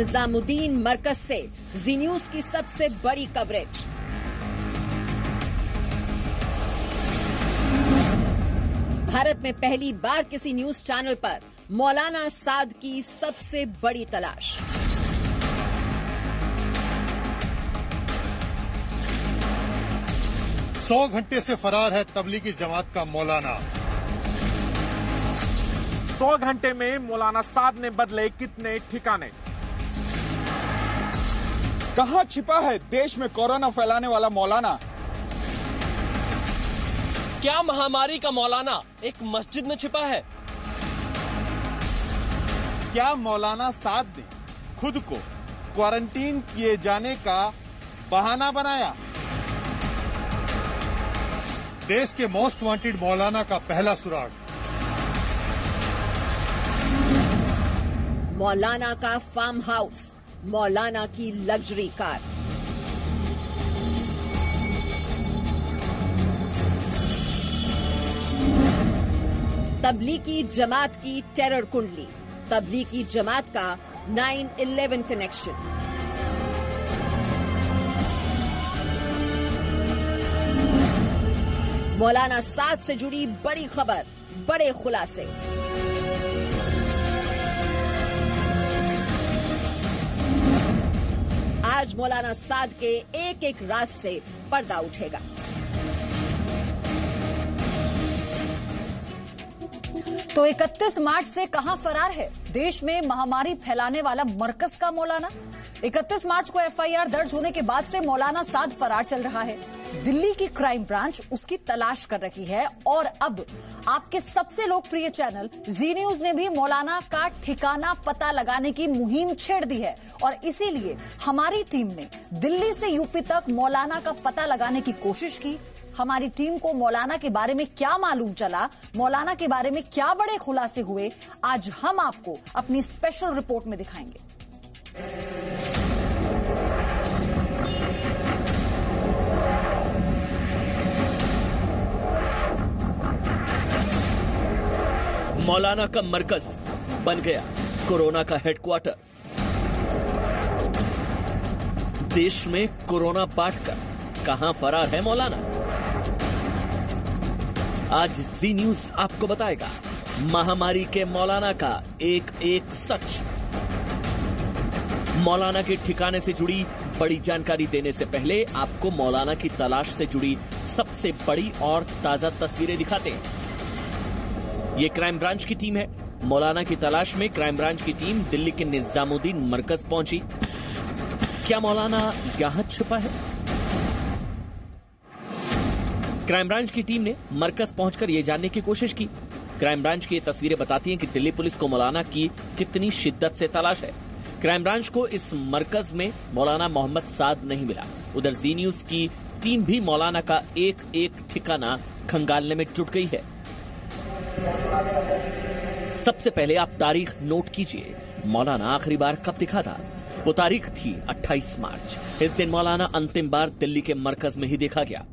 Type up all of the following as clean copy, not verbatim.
निजामुद्दीन मरकज से जी न्यूज की सबसे बड़ी कवरेज। भारत में पहली बार किसी न्यूज चैनल पर मौलाना साद की सबसे बड़ी तलाश। सौ घंटे से फरार है तबलीगी जमात का मौलाना। 100 घंटे में मौलाना साद ने बदले कितने ठिकाने? कहां छिपा है देश में कोरोना फैलाने वाला मौलाना? क्या महामारी का मौलाना एक मस्जिद में छिपा है? क्या मौलाना साद ने खुद को क्वारंटीन किए जाने का बहाना बनाया? देश के मोस्ट वांटेड मौलाना का पहला सुराग। मौलाना का फार्म हाउस, मौलाना की लग्जरी कार। तबलीगी जमात की टेरर कुंडली, तबलीगी जमात का 9/11 कनेक्शन। मौलाना साद से जुड़ी बड़ी खबर, बड़े खुलासे। आज मौलाना साद के एक एक राज से पर्दा उठेगा। तो 31 मार्च से कहां फरार है देश में महामारी फैलाने वाला मरकज का मौलाना? 31 मार्च को एफआईआर दर्ज होने के बाद से मौलाना साद फरार चल रहा है। दिल्ली की क्राइम ब्रांच उसकी तलाश कर रही है और अब आपके सबसे लोकप्रिय चैनल जी न्यूज ने भी मौलाना का ठिकाना पता लगाने की मुहिम छेड़ दी है और इसीलिए हमारी टीम ने दिल्ली से यूपी तक मौलाना का पता लगाने की कोशिश की। हमारी टीम को मौलाना के बारे में क्या मालूम चला, मौलाना के बारे में क्या बड़े खुलासे हुए, आज हम आपको अपनी स्पेशल रिपोर्ट में दिखाएंगे। मौलाना का मरकज बन गया कोरोना का हेडक्वार्टर। देश में कोरोना बांटकर कहां फरार है मौलाना? आज जी न्यूज आपको बताएगा महामारी के मौलाना का एक एक सच। मौलाना के ठिकाने से जुड़ी बड़ी जानकारी देने से पहले आपको मौलाना की तलाश से जुड़ी सबसे बड़ी और ताजा तस्वीरें दिखाते हैं। ये क्राइम ब्रांच की टीम है। मौलाना की तलाश में क्राइम ब्रांच की टीम दिल्ली के निजामुद्दीन मरकज पहुंची। क्या मौलाना यहां छिपा है? क्राइम ब्रांच की टीम ने मरकज पहुंचकर यह जानने की कोशिश की। क्राइम ब्रांच की ये तस्वीरें बताती हैं कि दिल्ली पुलिस को मौलाना की कितनी शिद्दत से तलाश है। क्राइम ब्रांच को इस मरकज में मौलाना मोहम्मद साद नहीं मिला। उधर जी न्यूज की टीम भी मौलाना का एक एक ठिकाना खंगालने में जुट गई है। सबसे पहले आप तारीख नोट कीजिए। मौलाना आखिरी बार कब दिखा था? वो तारीख थी 28 मार्च। इस दिन मौलाना अंतिम बार दिल्ली के मरकज में ही देखा गया।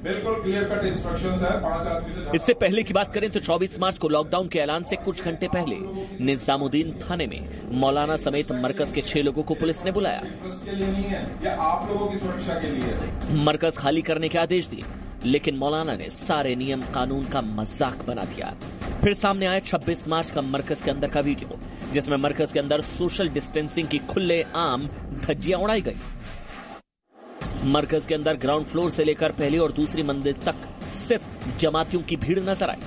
बिल्कुल क्लियर कट इंस्ट्रक्शंस है। 5 आदमी से इससे पहले की बात करें तो 24 मार्च को लॉकडाउन के ऐलान से कुछ घंटे पहले निजामुद्दीन थाने में मौलाना समेत मरकज के 6 लोगों को पुलिस ने बुलाया। के लिए नहीं है, ये आप लोगों की सुरक्षा के लिए है। मरकज खाली करने के आदेश दिए, लेकिन मौलाना ने सारे नियम कानून का मजाक बना दिया। फिर सामने आया 26 मार्च का मरकज के अंदर का वीडियो, जिसमें मरकज के अंदर सोशल डिस्टेंसिंग की खुले आम धज्जियां उड़ाई गई। मरकज के अंदर ग्राउंड फ्लोर से लेकर पहली और दूसरी मंजिल तक सिर्फ जमातियों की भीड़ नजर आई।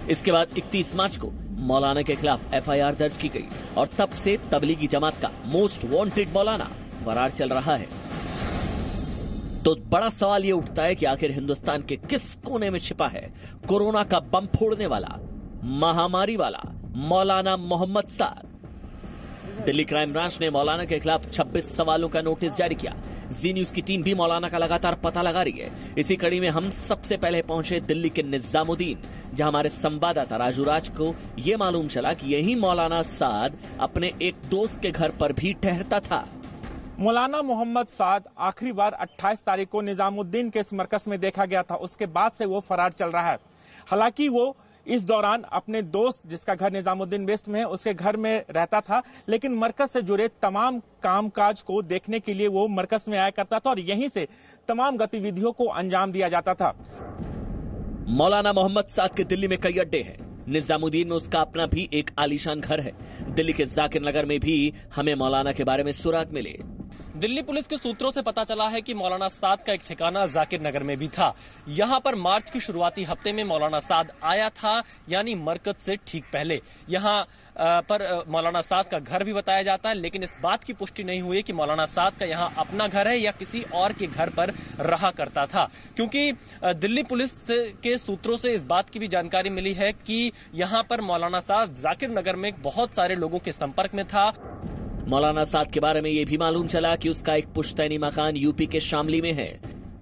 इसके बाद 31 मार्च को मौलाना के खिलाफ एफआईआर दर्ज की गई और तब से तबलीगी जमात का मोस्ट वांटेड मौलाना फरार चल रहा है। तो बड़ा सवाल यह उठता है कि आखिर हिंदुस्तान के किस कोने में छिपा है कोरोना का बम फोड़ने वाला, महामारी वाला मौलाना मोहम्मद साद? दिल्ली क्राइम ब्रांच ने मौलाना के खिलाफ 26 सवालों का नोटिस जारी किया। जी न्यूज की टीम भी मौलाना का लगातार पता लगा रही है। इसी कड़ी में हम सबसे पहले पहुंचे दिल्ली के निजामुद्दीन, जहां हमारे संवाददाता राजू राज को यह मालूम चला कि यही मौलाना साद अपने एक दोस्त के घर पर भी ठहरता था। मौलाना मोहम्मद साद आखिरी बार 28 तारीख को निजामुद्दीन के इस मरकज में देखा गया था। उसके बाद से वो फरार चल रहा है। हालांकि वो इस दौरान अपने दोस्त जिसका घर निजामुद्दीन वेस्ट में है उसके घर में रहता था, लेकिन मरकज से जुड़े तमाम कामकाज को देखने के लिए वो मरकज में आया करता था और यहीं से तमाम गतिविधियों को अंजाम दिया जाता था। मौलाना मोहम्मद साद के दिल्ली में कई अड्डे हैं। निजामुद्दीन में उसका अपना भी एक आलीशान घर है। दिल्ली के जाकिर नगर में भी हमें मौलाना के बारे में सुराग मिले। दिल्ली पुलिस के सूत्रों से पता चला है कि मौलाना साद का एक ठिकाना जाकिर नगर में भी था। यहाँ पर मार्च की शुरुआती हफ्ते में मौलाना साद आया था, यानी मरकज से ठीक पहले। यहाँ पर मौलाना साद का घर भी बताया जाता है, लेकिन इस बात की पुष्टि नहीं हुई कि मौलाना साद का यहाँ अपना घर है या किसी और के घर पर रहा करता था, क्योंकि दिल्ली पुलिस के सूत्रों से इस बात की भी जानकारी मिली है कि यहाँ पर मौलाना साद जाकिर नगर में बहुत सारे लोगों के संपर्क में था। मौलाना साद के बारे में यह भी मालूम चला कि उसका एक पुश्तैनी मकान यूपी के शामली में है।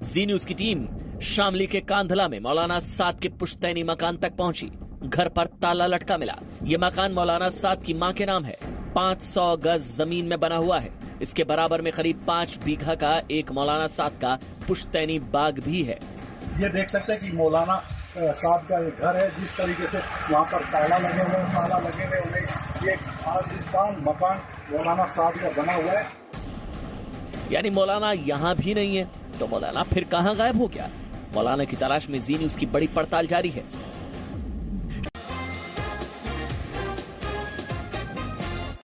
जी न्यूज की टीम शामली के कांधला में मौलाना साद के पुश्तैनी मकान तक पहुंची। घर पर ताला लटका मिला। ये मकान मौलाना साद की मां के नाम है। 500 गज जमीन में बना हुआ है। इसके बराबर में करीब 5 बीघा का एक मौलाना साद का पुश्तैनी बाग भी है। ये देख सकते हैं कि मौलाना साद का एक घर है। जिस तरीके से वहाँ पर ताला लगे हुए ये आलीशान मकान मौलाना साद का बना हुआ है। यानी मौलाना यहाँ भी नहीं है, तो मौलाना फिर कहाँ गायब हो गया? मौलाना की तलाश में जी न्यूज की बड़ी पड़ताल जारी है।